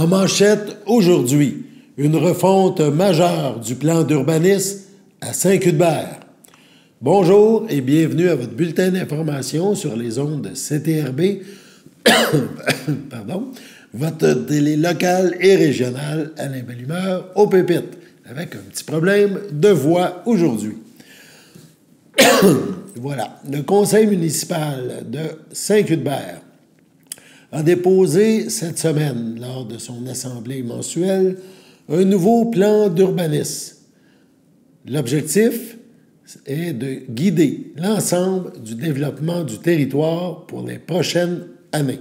En manchette, aujourd'hui, une refonte majeure du plan d'urbanisme à Saint-Cuthbert. Bonjour et bienvenue à votre bulletin d'information sur les ondes de CTRB, votre télé locale et régionale Alain Belle-Humeur au Pépites, avec un petit problème de voix aujourd'hui. Voilà, le conseil municipal de Saint-Cuthbert a déposé cette semaine, lors de son assemblée mensuelle, un nouveau plan d'urbanisme. L'objectif est de guider l'ensemble du développement du territoire pour les prochaines années.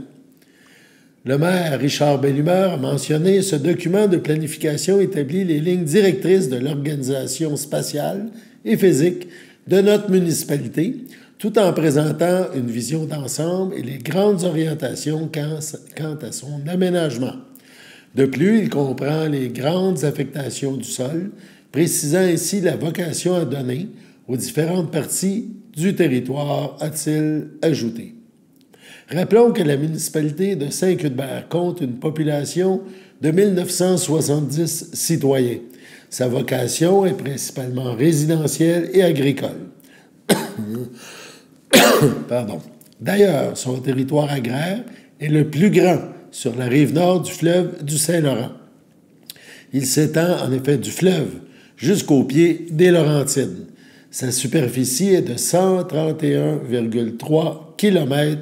Le maire Richard Belle-Humeur a mentionné ce document de planification établit les lignes directrices de l'organisation spatiale et physique de notre municipalité, tout en présentant une vision d'ensemble et les grandes orientations quant à son aménagement. De plus, il comprend les grandes affectations du sol, précisant ainsi la vocation à donner aux différentes parties du territoire, a-t-il ajouté. Rappelons que la municipalité de Saint-Cuthbert compte une population de 1970 citoyens. Sa vocation est principalement résidentielle et agricole. D'ailleurs, son territoire agraire est le plus grand sur la rive nord du fleuve du Saint-Laurent. Il s'étend en effet du fleuve jusqu'au pied des Laurentides. Sa superficie est de 131,3 km².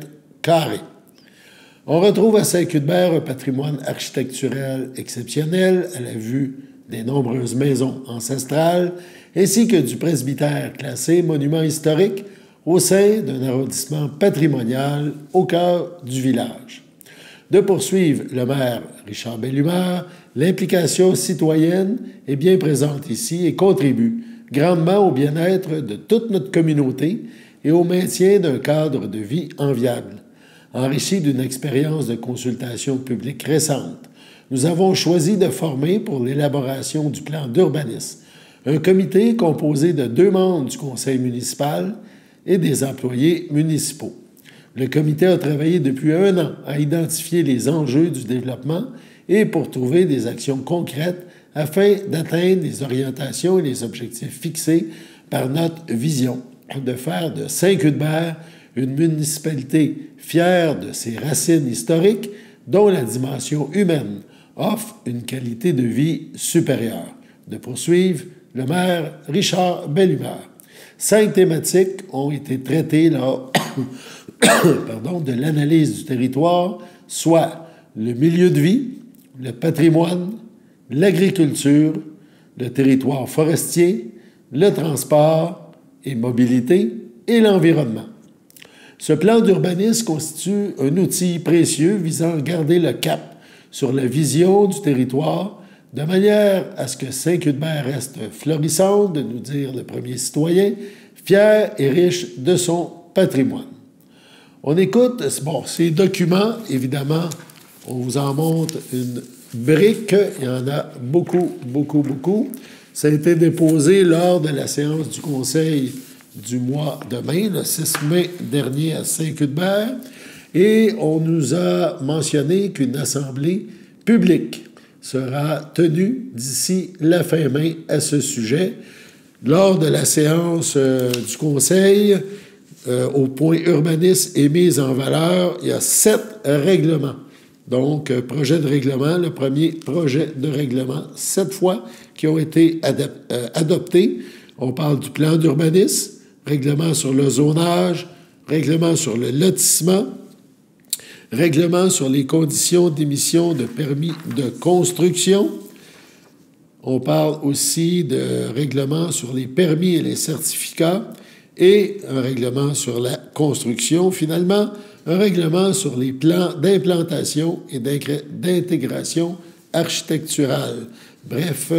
On retrouve à Saint-Cuthbert un patrimoine architectural exceptionnel à la vue des nombreuses maisons ancestrales ainsi que du presbytère classé monument historique au sein d'un arrondissement patrimonial au cœur du village. De poursuivre le maire Richard Belle-Humeur, l'implication citoyenne est bien présente ici et contribue grandement au bien-être de toute notre communauté et au maintien d'un cadre de vie enviable. Enrichi d'une expérience de consultation publique récente, nous avons choisi de former pour l'élaboration du plan d'urbanisme un comité composé de 2 membres du conseil municipal et des employés municipaux. Le comité a travaillé depuis 1 an à identifier les enjeux du développement et pour trouver des actions concrètes afin d'atteindre les orientations et les objectifs fixés par notre vision de faire de Saint-Cuthbert une municipalité fière de ses racines historiques dont la dimension humaine offre une qualité de vie supérieure. De poursuivre le maire Richard Belle-Humeur. 5 thématiques ont été traitées lors de l'analyse du territoire, soit le milieu de vie, le patrimoine, l'agriculture, le territoire forestier, le transport et mobilité et l'environnement. Ce plan d'urbanisme constitue un outil précieux visant à garder le cap sur la vision du territoire de manière à ce que Saint-Cuthbert reste florissante, de nous dire le premier citoyen, fier et riche de son patrimoine. On écoute, ces documents, évidemment, on vous en montre une brique, il y en a beaucoup. Ça a été déposé lors de la séance du conseil du mois de mai, le 6 mai dernier à Saint-Cuthbert, et on nous a mentionné qu'une assemblée publique sera tenue d'ici la fin mai à ce sujet. Lors de la séance du conseil, au point urbanisme et mise en valeur, il y a 7 règlements. Donc, projet de règlement, le premier projet de règlement, 7 fois qui ont été adoptés. On parle du plan d'urbanisme, règlement sur le zonage, règlement sur le lotissement, règlement sur les conditions d'émission de permis de construction. On parle aussi de règlement sur les permis et les certificats et un règlement sur la construction, finalement, un règlement sur les plans d'implantation et d'intégration architecturale. Bref,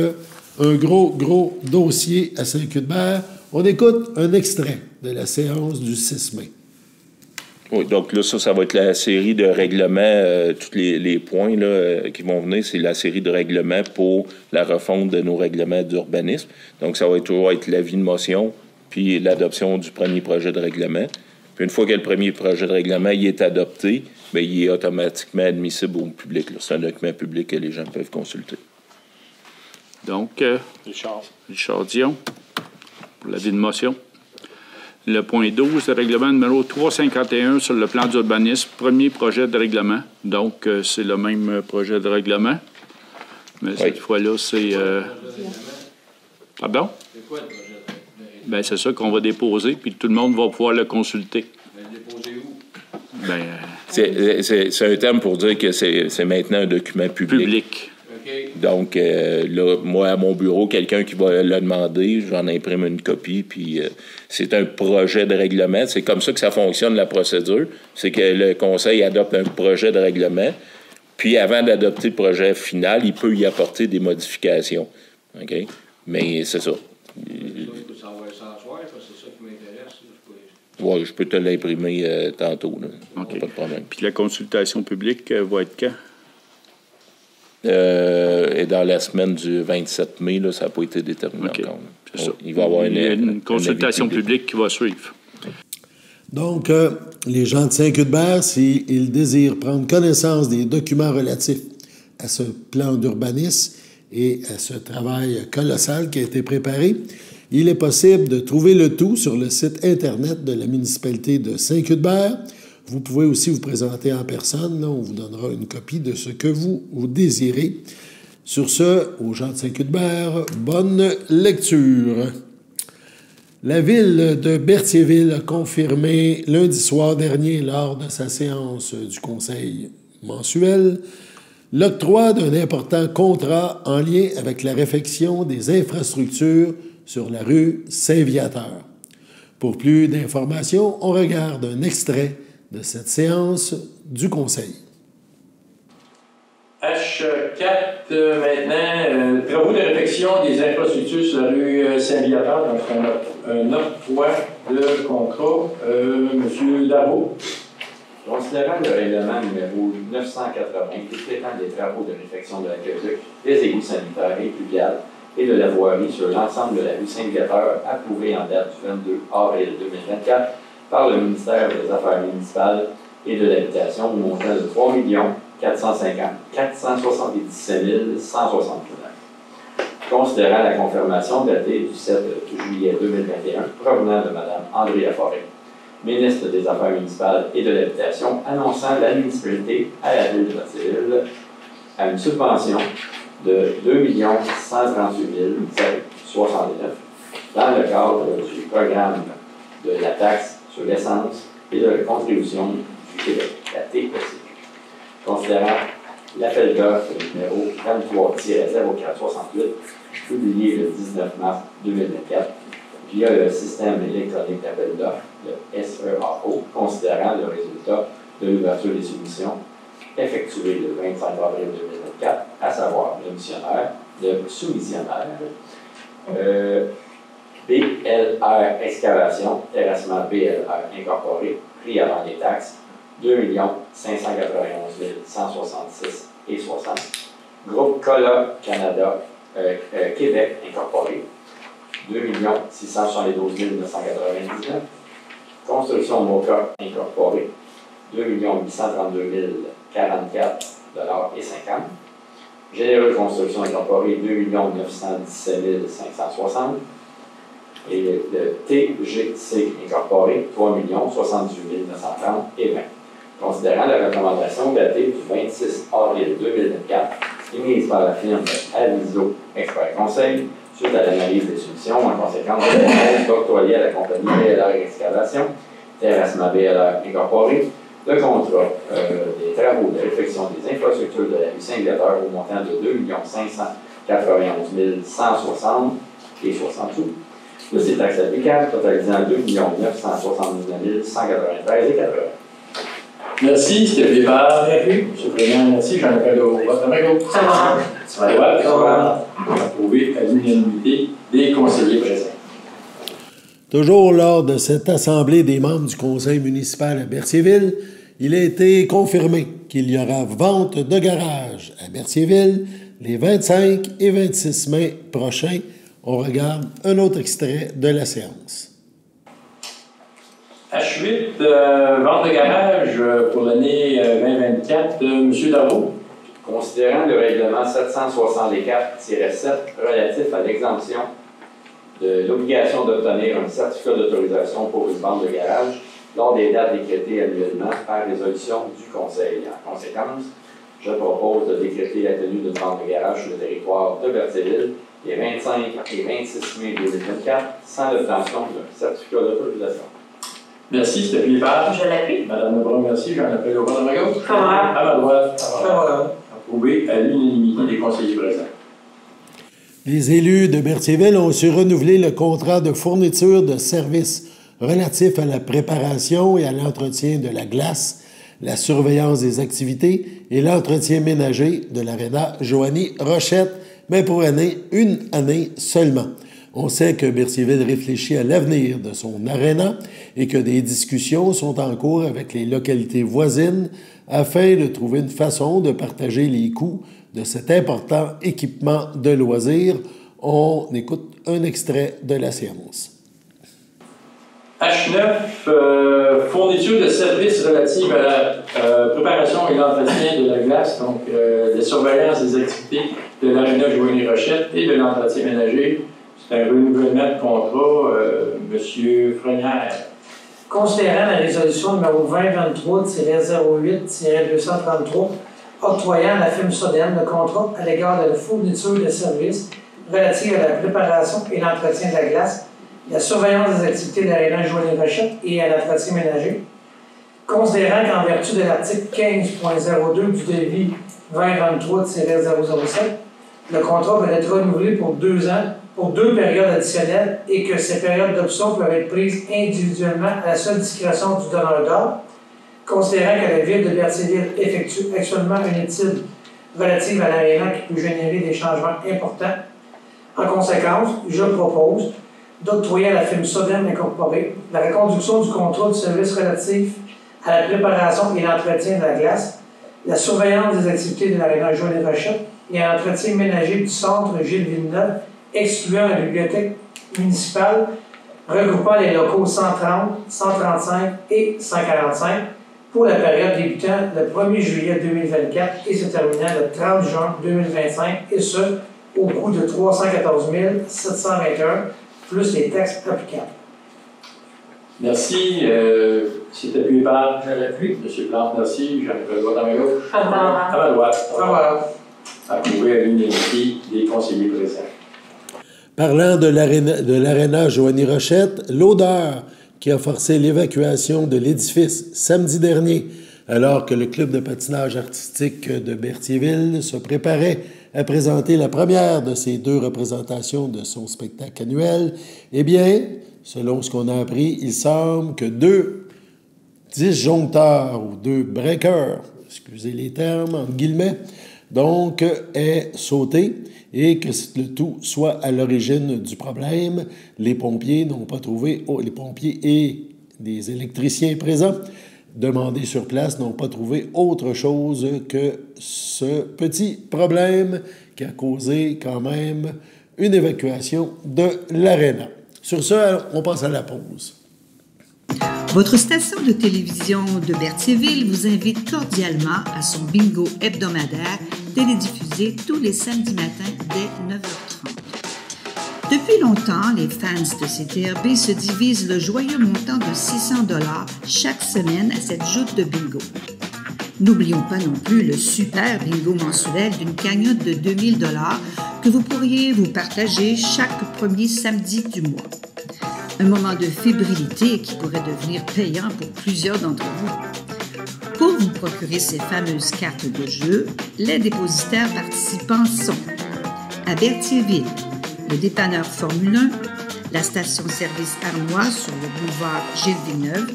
un gros dossier à Saint-Cuthbert. On écoute un extrait de la séance du 6 mai. Oui, donc là, ça va être la série de règlements, tous les points là, qui vont venir, c'est la série de règlements pour la refonte de nos règlements d'urbanisme. Donc, ça va toujours être l'avis de motion, puis l'adoption du premier projet de règlement. Puis une fois que le premier projet de règlement il est adopté, bien, il est automatiquement admissible au public. C'est un document public que les gens peuvent consulter. Donc, Richard Dion, pour l'avis de motion. Le point 12, le règlement numéro 351 sur le plan d'urbanisme, premier projet de règlement. Donc, c'est le même projet de règlement. Mais cette fois-là, c'est... Pardon? C'est quoi le projet de règlement? Bien, c'est ça qu'on va déposer, puis tout le monde va pouvoir le consulter. Mais le déposer où? Bien... C'est un terme pour dire que c'est maintenant un document public. Donc, là, moi, à mon bureau, quelqu'un qui va le demander, j'en imprime une copie, puis c'est un projet de règlement. C'est comme ça que ça fonctionne, la procédure. C'est que le conseil adopte un projet de règlement, puis avant d'adopter le projet final, il peut y apporter des modifications. OK? Mais c'est ça. Oui, je peux te l'imprimer tantôt. Là. Okay. Pas de problème. Puis la consultation publique va être quand? Et dans la semaine du 27 mai, là, ça n'a pas été déterminé encore. C'est ça. Il va y avoir une consultation publique qui va suivre. Donc, les gens de Saint-Cuthbert, s'ils désirent prendre connaissance des documents relatifs à ce plan d'urbanisme et à ce travail colossal qui a été préparé, il est possible de trouver le tout sur le site Internet de la municipalité de Saint-Cuthbert. Vous pouvez aussi vous présenter en personne. Là, on vous donnera une copie de ce que vous désirez. Sur ce, aux gens de Saint-Cuthbert, bonne lecture. La ville de Berthierville a confirmé lundi soir dernier, lors de sa séance du conseil mensuel, l'octroi d'un important contrat en lien avec la réfection des infrastructures sur la rue Saint-Viateur. Pour plus d'informations, on regarde un extrait de cette séance du Conseil. H4, maintenant, travaux de réfection des infrastructures sur la rue Saint-Viateur. Donc, un octroi de contrat. Monsieur Darbo. Considérant le règlement numéro 980 décrétant des travaux de réfection de l'aqueduc, des égouts sanitaires et pluviales et de la voirie sur l'ensemble de la rue Saint-Viateur, approuvé en date du 22 avril 2024 par le ministère des Affaires municipales et de l'Habitation au montant de 3 477 160 km. Considérant la confirmation datée du 7 juillet 2021 provenant de Mme Andrea Forêt, ministre des Affaires municipales et de l'Habitation, annonçant l'admissibilité à la ville de Berthierville à une subvention de 2 138 069 dans le cadre du programme de la taxe sur l'essence et de la contribution du Québec, la TEC. Considérant l'appel d'offres numéro 23-0468, publié le 19 mars 2024, via le système électronique d'appel d'offres, le SEAO, considérant le résultat de l'ouverture des soumissions effectuées le 25 avril 2024, à savoir le soumissionnaire, BLR Excavation, terrassement BLR Incorporé, prix avant les taxes, 2 591 166 et 60. Groupe Cola Canada Québec Incorporé, 2 672 999. Construction Moka Incorporé, 2 832 044 et 50. Généreux Construction Incorporée, 2 917 560. Et le TGC Incorporé, 3 078 930 et 20. Considérant la recommandation datée du 26 avril 2024, émise par la firme Aviso Expert Conseil, suite à l'analyse des solutions en conséquence de la réponse octroyée à la compagnie BLR Excavation, terrassement BLR Incorporé, le contrat des travaux de réfection des infrastructures de la rue Saint-Viateur au montant de 2 591 160 et 60 sous. De ces taxes applicables, totalisant 2 979 193 et 80. Merci, c'était fait par M. Président, merci. J'en appelle au vote. Ça va. Approuvé à l'unanimité des conseillers présents. Toujours lors de cette assemblée des membres du conseil municipal à Berthierville, il a été confirmé qu'il y aura vente de garage à Berthierville les 25 et 26 mai prochains. On regarde un autre extrait de la séance. H8, vente de garage pour l'année 2024. M. Darroux. Considérant le règlement 764-7 relatif à l'exemption de l'obligation d'obtenir un certificat d'autorisation pour une vente de garage lors des dates décrétées annuellement par résolution du Conseil. En conséquence, je propose de décréter la tenue d'une vente de garage sur le territoire de Berthierville les 25 et 26 mai 2024 sans l'obtention d'un certificat d'autorisation. Merci, c'était appuyé par. Je l'appuie. Madame Lebrun, merci. J'en appelle au bord de ma gauche. Favorable. À ma droite. Favorable. Approuvé à l'unanimité des conseillers présents. Les élus de Berthierville ont su renouveler le contrat de fourniture de services relatif à la préparation et à l'entretien de la glace, la surveillance des activités et l'entretien ménager de l'aréna Joanie Rochette, mais pour une année seulement. On sait que Berthierville réfléchit à l'avenir de son aréna et que des discussions sont en cours avec les localités voisines afin de trouver une façon de partager les coûts de cet important équipement de loisirs. On écoute un extrait de la séance. H9, fourniture de services relatifs à la préparation et l'entretien de la glace, donc la surveillance des activités de l'aréna Joanie Rochette et de l'entretien ménager. C'est un renouvellement de contrat. Monsieur Frenière. Considérant la résolution numéro 2023-08-233 octroyant à la firme Sodem le contrat à l'égard de la fourniture de services relatifs à la préparation et l'entretien de la glace, la surveillance des activités de l'aréna Joanie Rochette et à l'entretien ménager, considérant qu'en vertu de l'article 15.02 du devis 2023-007, le contrat va être renouvelé pour 2 ans, pour 2 périodes additionnelles et que ces périodes d'option peuvent être prises individuellement à la seule discrétion du donneur d'ordre, considérant que la Ville de Berthierville effectue actuellement une étude relative à l'aréna qui peut générer des changements importants. En conséquence, je propose d'octroyer à la firme Sodem Incorporée la reconduction du contrat de service relatif à la préparation et l'entretien de la glace, la surveillance des activités de l'aréna Joanie Rochette et à l'entretien ménager du centre Gilles Villeneuve, excluant la bibliothèque municipale, regroupant les locaux 130, 135 et 145 pour la période débutant le 1er juillet 2024 et se terminant le 30 juin 2025, et ce, au coût de 314 721 plus les taxes applicables. Merci. C'est appuyé par. Je l'appuie. Monsieur Plante, merci. J'en ai le droit dans ma gauche. À ma droite. Favorable. Approuvé à l'unanimité des conseillers présents. Parlant de l'aréna Joanie Rochette, l'odeur qui a forcé l'évacuation de l'édifice samedi dernier, alors que le club de patinage artistique de Berthierville se préparait à présenter la première de ses 2 représentations de son spectacle annuel, eh bien, selon ce qu'on a appris, il semble que 2 disjoncteurs ou 2 breakers, excusez les termes, entre guillemets, donc, aient sauté et que le tout soit à l'origine du problème. Les pompiers n'ont pas trouvé, les pompiers et des électriciens présents demandés sur place n'ont pas trouvé autre chose que ce petit problème qui a causé quand même une évacuation de l'aréna. Sur ce, on passe à la pause. Votre station de télévision de Berthierville vous invite cordialement à son bingo hebdomadaire télédiffusé tous les samedis matins dès 9h30. Depuis longtemps, les fans de CTRB se divisent le joyeux montant de 600 $ chaque semaine à cette joute de bingo. N'oublions pas non plus le super bingo mensuel d'une cagnotte de 2000 $ que vous pourriez vous partager chaque premier samedi du mois. Un moment de fébrilité qui pourrait devenir payant pour plusieurs d'entre vous. Pour vous procurer ces fameuses cartes de jeu, les dépositaires participants sont à Berthierville, le dépanneur Formule 1, la station-service Armois sur le boulevard Gilles Villeneuve,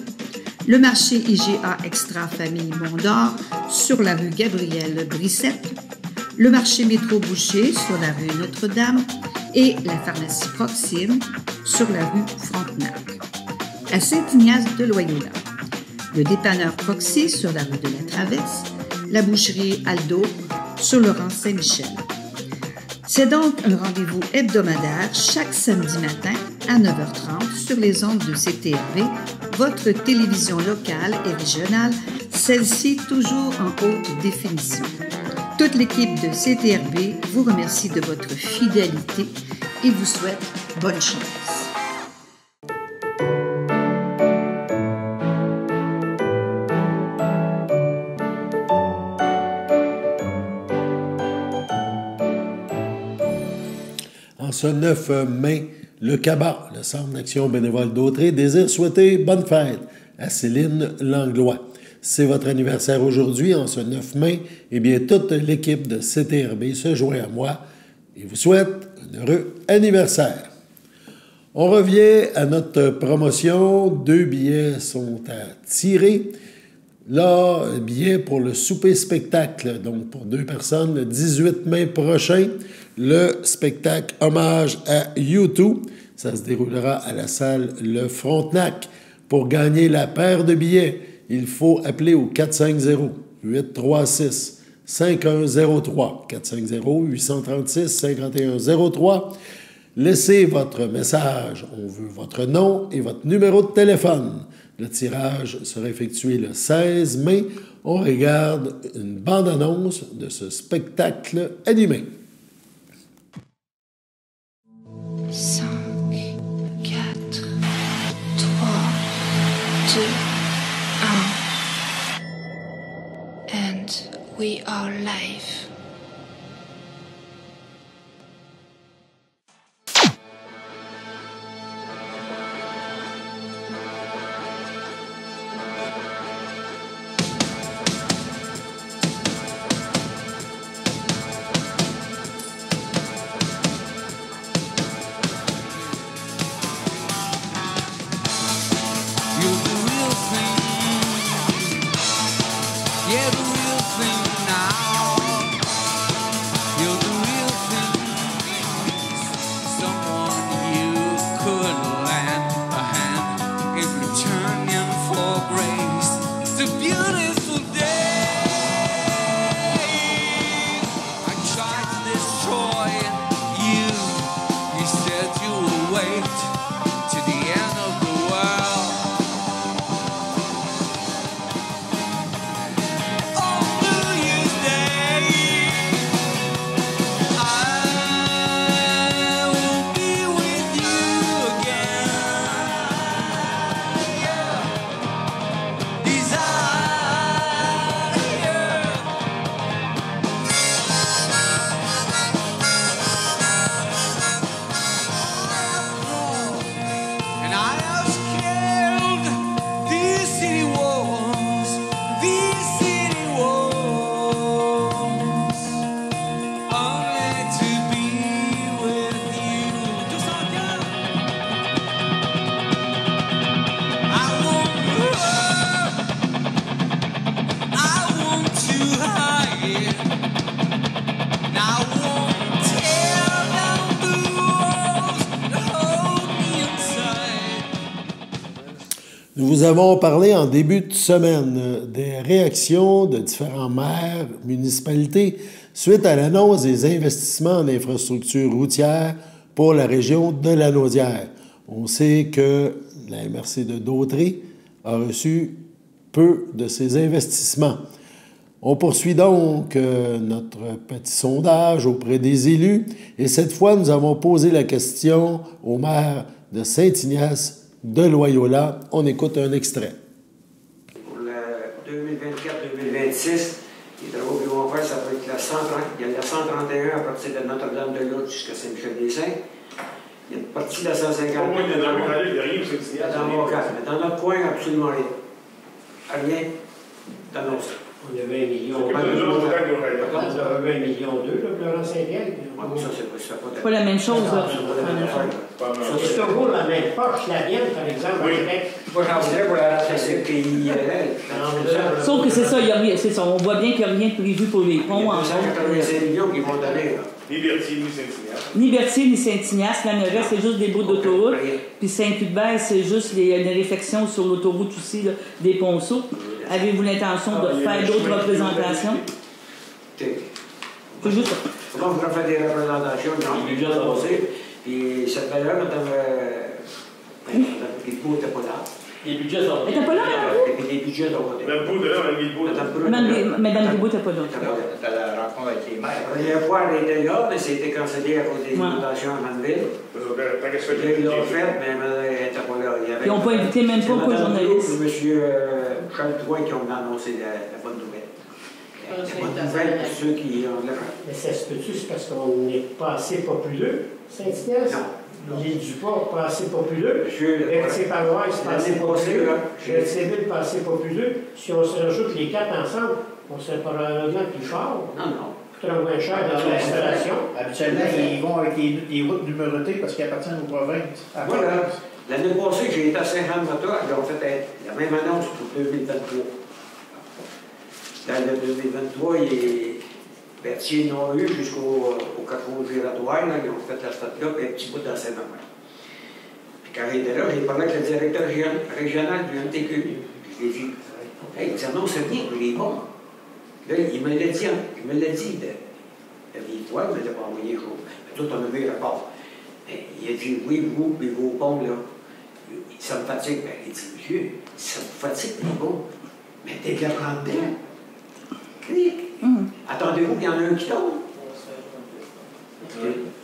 le marché IGA Extra Famille Mont-d'Or sur la rue Gabriel Brissette, le marché Métro Boucher sur la rue Notre-Dame et la pharmacie Proxime sur la rue Frontenac. À Saint-Ignace de Loyola, le dépanneur Proxy sur la rue de la Traverse, la boucherie Aldo sur le rang Saint-Michel. C'est donc un rendez-vous hebdomadaire chaque samedi matin à 9h30 sur les ondes de CTRB votre télévision locale et régionale, celle-ci toujours en haute définition. Toute l'équipe de CTRB vous remercie de votre fidélité et vous souhaite bonne chance. En ce 9 mai, le CABA, le Centre d'action bénévole d'Autrey, désire souhaiter bonne fête à Céline Langlois. C'est votre anniversaire aujourd'hui, en ce 9 mai. Eh bien, toute l'équipe de CTRB se joint à moi et vous souhaite un heureux anniversaire. On revient à notre promotion. 2 billets sont à tirer. Là, billet pour le souper-spectacle, donc pour 2 personnes, le 18 mai prochain, le spectacle hommage à U2. Ça se déroulera à la salle Le Frontenac. Pour gagner la paire de billets, il faut appeler au 450-836-5103. 450-836-5103. Laissez votre message. On veut votre nom et votre numéro de téléphone. Le tirage sera effectué le 16 mai. On regarde une bande-annonce de ce spectacle animé. 5, 4, 3, 2, 1. And we are live. Nous vous avons parlé en début de semaine des réactions de différents maires, municipalités, suite à l'annonce des investissements en infrastructures routières pour la région de la Naudière. On sait que la MRC de Dautrey a reçu peu de ces investissements. On poursuit donc notre petit sondage auprès des élus et cette fois, nous avons posé la question au maire de Saint-Ignace de Loyola. On écoute un extrait. Pour le 2024-2026, les travaux qu'ils vont faire, ça va être la 130. Il y a la 131 à partir de Notre-Dame-de-Lourdes jusqu'à Saint-Michel-des-Saints. Il y a une partie de la 150. Dans mon cas, mais dans notre coin, absolument rien. Rien d'annonce. On a 20 millions. On a 20 millions d'eux, là, Laurent Saint-Pierre. C'est pas la même chose, là. C'est toujours la même poche, la mienne, par exemple. Oui. Moi, j'en voudrais pour la CPI. Sauf que c'est ça, c'est ça. On voit bien qu'il n'y a rien de prévu pour les ponts. Il y a 285 millions qu'ils vont donner. Ni Berthier, ni Saint-Ignace. Ni Berthier, ni Saint-Ignace. Là, le reste, c'est juste des bouts d'autoroute. Puis Saint-Hubert, c'est juste les réflexions sur l'autoroute aussi, là, des ponceaux. Avez-vous l'intention de faire d'autres représentations? C'est juste ça. Comment vous faire des représentations? Non, il est déjà annoncé. Puis cette valeur, Mme Picot n'était pas là. Les budgets sont votés. Elle n'était pas là, Madame Les budgets sont votés. Madame Boud, Madame Guibault n'était pas là. T'as la rencontre avec les maires. La première fois, elle était là, mais c'était cancellé à cause des inondations à Manville. Ils l'ont fait, mais elle n'était pas là. Ils n'ont pas invité même pas qu'aux journalistes. M. Charles-Toit qui ont annoncé la bonne nouvelle. La bonne nouvelle pour ceux qui ont de l'argent. Mais ça se peut-tu, c'est parce qu'on n'est pas assez populeux, Saint-Ignace? Non. L'île du Port, pas assez populeux. Berthier-Paroisse, pas assez populeux. Berthier-Ville, pas assez populeux. Si on se rajoute les quatre ensemble, on serait probablement plus fort. Non. Coûterait moins cher dans l'installation. Habituellement, ils vont avec les routes numérotées parce qu'ils appartiennent aux provinces. Voilà. L'année passée, j'ai été à Saint-Jean-de-Mata, ils ont fait la même annonce pour 2023. Dans le 2023, Berthier n'ont eu jusqu'au carrefour giratoire, ils ont fait la stade-là, puis un petit bout dans Saint-Marin. Puis quand il était là, j'ai parlé avec le directeur régional du MTQ. Je lui ai dit, hey, ça n'annonce rien, il est bon. Là, il me l'a dit, la vieille fois, il ne m'a pas envoyé jour. Puis tout, on a vu le rapport. Mais il a dit, oui, vous, puis vos ponts, là, ça me fatigue. Ben, il dit, monsieur, ça me fatigue, les ponts. Mais t'es bien dedans. Attendez-vous qu'il y en a un qui tombe?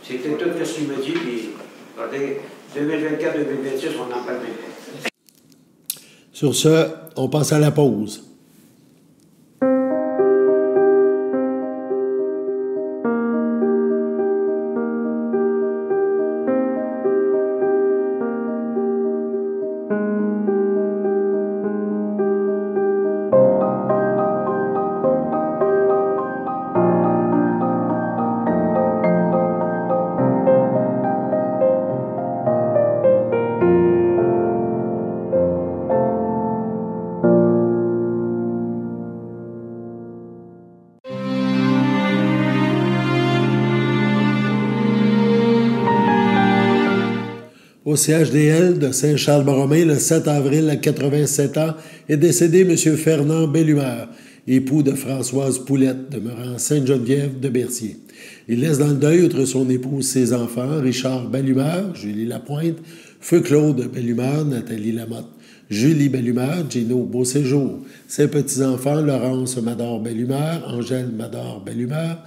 C'était tout ce qu'il me dit, puis regardez, 2024-2026, on n'en parle même pas. Sur ce, on passe à la pause. Au CHDL de Saint-Charles-Borromée, le 7 avril, à 87 ans, est décédé M. Fernand Bellumeur, époux de Françoise Poulette, demeurant Sainte-Geneviève de Berthier. Il laisse dans le deuil, outre son épouse, ses enfants, Richard Bellumeur, Julie Lapointe, Feu Claude Bellumeur, Nathalie Lamotte, Julie Bellumeur, Gino Beauséjour, ses petits-enfants, Laurence Mador Bellumeur, Angèle Mador Bellumeur,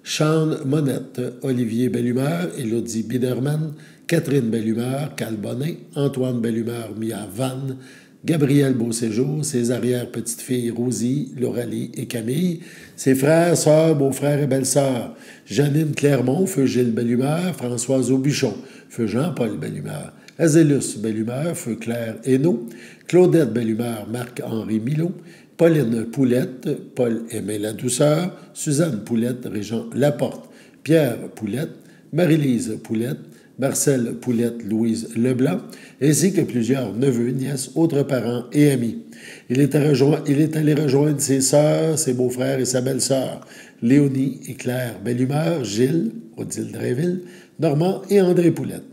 Chane Monette, Olivier Bellumeur, Élodie Biderman, Catherine Bellumeur, Cal Bonnet, Antoine Bellumeur, Mia Vannes, Gabriel Beauséjour, ses arrière-petites-filles Rosie, Laurelie et Camille, ses frères, sœurs, beaux-frères et belles-sœurs, Janine Clermont, feu Gilles Bellumeur, Françoise Aubuchon, feu Jean-Paul Bellumeur, Azélus Bellumeur, feu Claire Hainaut, Claudette Bellumeur, Marc-Henri Milot, Pauline Poulette, Paul Aimé Ladouceur, Suzanne Poulette, Régent Laporte, Pierre Poulette, Marie-Lise Poulette, Marcel Poulette, Louise Leblanc, ainsi que plusieurs neveux, nièces, autres parents et amis. Il est allé rejoindre ses sœurs, ses beaux-frères et sa belle-sœur, Léonie et Claire Bellumeur, Gilles, Odile Drainville, Normand et André Poulette.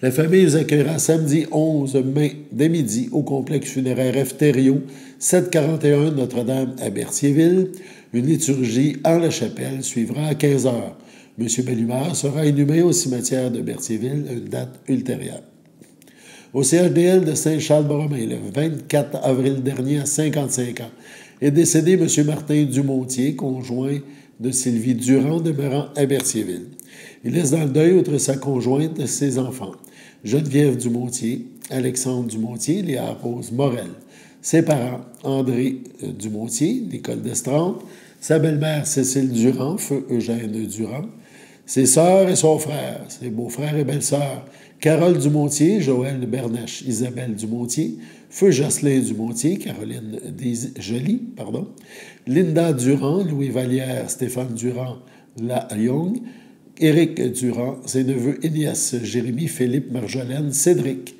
La famille nous accueillera samedi 11 mai dès midi au complexe funéraire F. Thériault, 741 Notre-Dame à Berthierville. Une liturgie en la chapelle suivra à 15 heures. M. Bellumeur sera inhumé au cimetière de Berthierville à une date ultérieure. Au CHDL de Saint-Charles-Borromée, le 24 avril dernier, à 55 ans, est décédé M. Martin Dumontier, conjoint de Sylvie Durand, demeurant à Berthierville. Il laisse dans le deuil, outre sa conjointe, et ses enfants, Geneviève Dumontier, Alexandre Dumontier, Léa Rose Morel, ses parents, André Dumontier, Nicole Destrante, sa belle-mère Cécile Durand, feu Eugène Durand, ses sœurs et son frère, ses beaux-frères et belles-sœurs, Carole Dumontier, Joël Bernache, Isabelle Dumontier, feu Jocelyn Dumontier, Caroline Joly, Linda Durand, Louis Vallière, Stéphane Durand, La Young, Éric Durand, ses neveux et nièces, Jérémy, Philippe, Marjolaine, Cédric,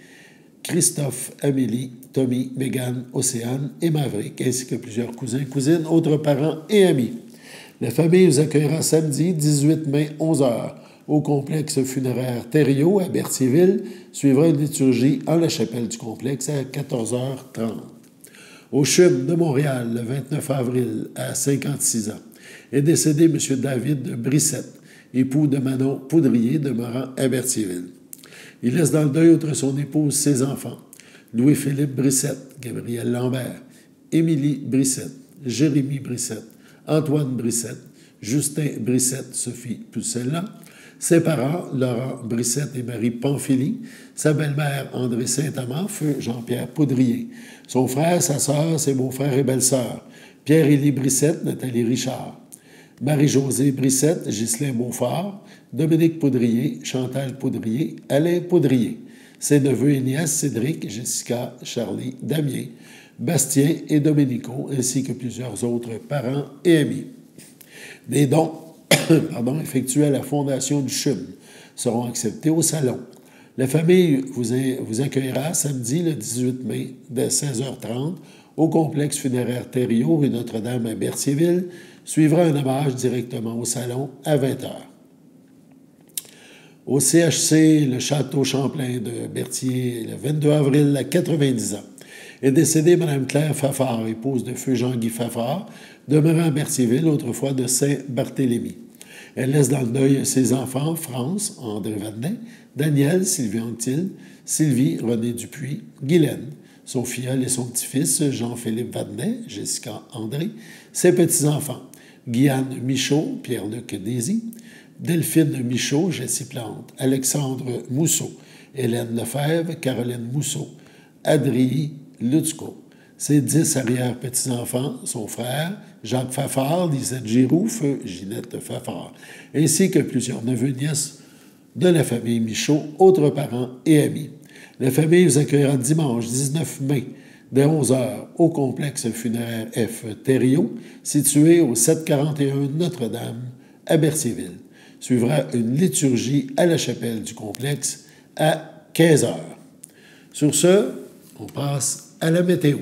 Christophe, Amélie, Tommy, Mégane, Océane et Maverick, ainsi que plusieurs cousins, cousines, autres parents et amis. La famille vous accueillera samedi 18 mai, 11h, au complexe funéraire Thériault à Berthierville. Suivra une liturgie en la chapelle du complexe à 14h30. Au CHUM de Montréal, le 29 avril, à 56 ans, est décédé M. David Brissette, époux de Manon Poudrier, demeurant à Berthierville. Il laisse dans le deuil, outre son épouse, ses enfants, Louis-Philippe Brissette, Gabriel Lambert, Émilie Brissette, Jérémy Brissette, Antoine Brissette, Justin Brissette, Sophie Pucella, ses parents, Laurent Brissette et Marie Pamphili, sa belle-mère, André Saint-Amand, feu Jean-Pierre Poudrier, son frère, sa sœur, ses beaux-frères et belles-sœurs, Pierre-Élie Brissette, Nathalie Richard, Marie-Josée Brissette, Ghislain Beaufort, Dominique Poudrier, Chantal Poudrier, Alain Poudrier, ses neveux et nièces, Cédric, Jessica, Charlie, Damien, Bastien et Domenico, ainsi que plusieurs autres parents et amis. Des dons effectués à la Fondation du CHUM seront acceptés au salon. La famille vous accueillera samedi, le 18 mai, dès 16h30, au complexe funéraire Thériault, rue Notre-Dame à Berthierville. Suivra un hommage directement au salon à 20h. Au CHC, le Château Champlain de Berthier, le 22 avril, à 90 ans, est décédée Mme Claire Fafard, épouse de feu Jean-Guy Fafard, demeurant à Berthierville, autrefois de Saint-Barthélemy. Elle laisse dans le deuil ses enfants, France, André Vadnet, Daniel, Sylvie Anctil, Sylvie, René Dupuis, Guylaine, son filleul et son petit-fils, Jean-Philippe Vadnet, Jessica André, ses petits-enfants, Guyane Michaud, Pierre-Luc Désy, Delphine Michaud, Jessie Plante, Alexandre Mousseau, Hélène Lefebvre, Caroline Mousseau, Adrie Lutzko. Ses 10 arrière-petits-enfants, son frère, Jacques Fafard, Lisette Giroux, feu Ginette Fafard, ainsi que plusieurs neveux-nièces de la famille Michaud, autres parents et amis. La famille vous accueillera dimanche 19 mai, dès 11h, au complexe funéraire F. Thériault, situé au 741 Notre-Dame, à Berthierville. Suivra une liturgie à la chapelle du complexe à 15h. Sur ce, on passe à la météo.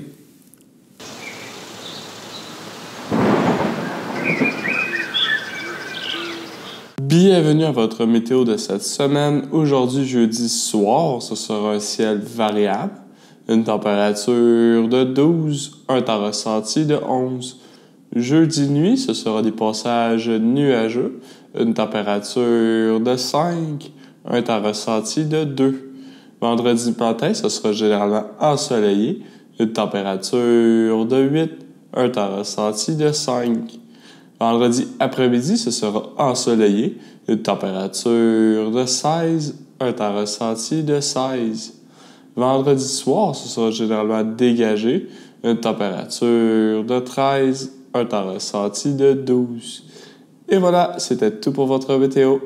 Bienvenue à votre météo de cette semaine. Aujourd'hui, jeudi soir, ce sera un ciel variable, une température de 12, un temps ressenti de 11. Jeudi nuit, ce sera des passages nuageux, une température de 5, un temps ressenti de 2. Vendredi matin, ce sera généralement ensoleillé, une température de 8, un temps ressenti de 5. Vendredi après-midi, ce sera ensoleillé, une température de 16, un temps ressenti de 16. Vendredi soir, ce sera généralement dégagé, une température de 13, un temps ressenti de 12. Et voilà, c'était tout pour votre météo.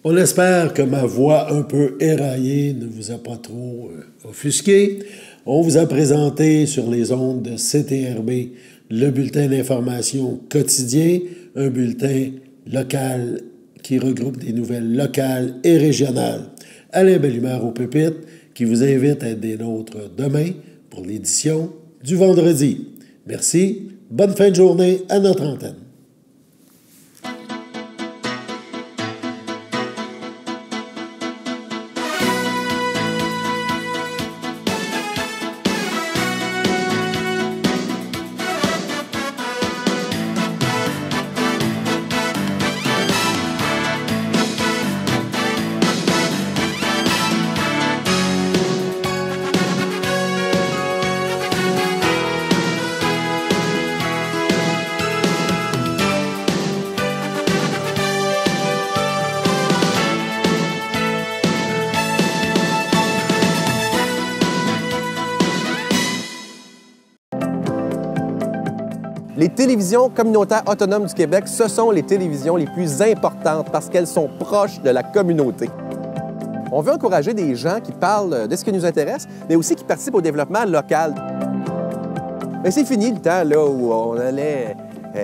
On espère que ma voix un peu éraillée ne vous a pas trop offusqué. On vous a présenté sur les ondes de CTRB le bulletin d'information quotidien, un bulletin local qui regroupe des nouvelles locales et régionales. Alain Bellumeur au pupitre, qui vous invite à être des nôtres demain pour l'édition du vendredi. Merci, bonne fin de journée à notre antenne. Les télévisions communautaires autonomes du Québec, ce sont les télévisions les plus importantes parce qu'elles sont proches de la communauté. On veut encourager des gens qui parlent de ce qui nous intéresse, mais aussi qui participent au développement local. Mais c'est fini le temps là, où on allait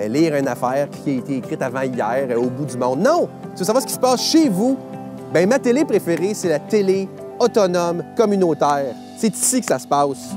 lire une affaire qui a été écrite avant hier au bout du monde. Non! Tu veux savoir ce qui se passe chez vous? Bien, ma télé préférée, c'est la télé autonome communautaire. C'est ici que ça se passe.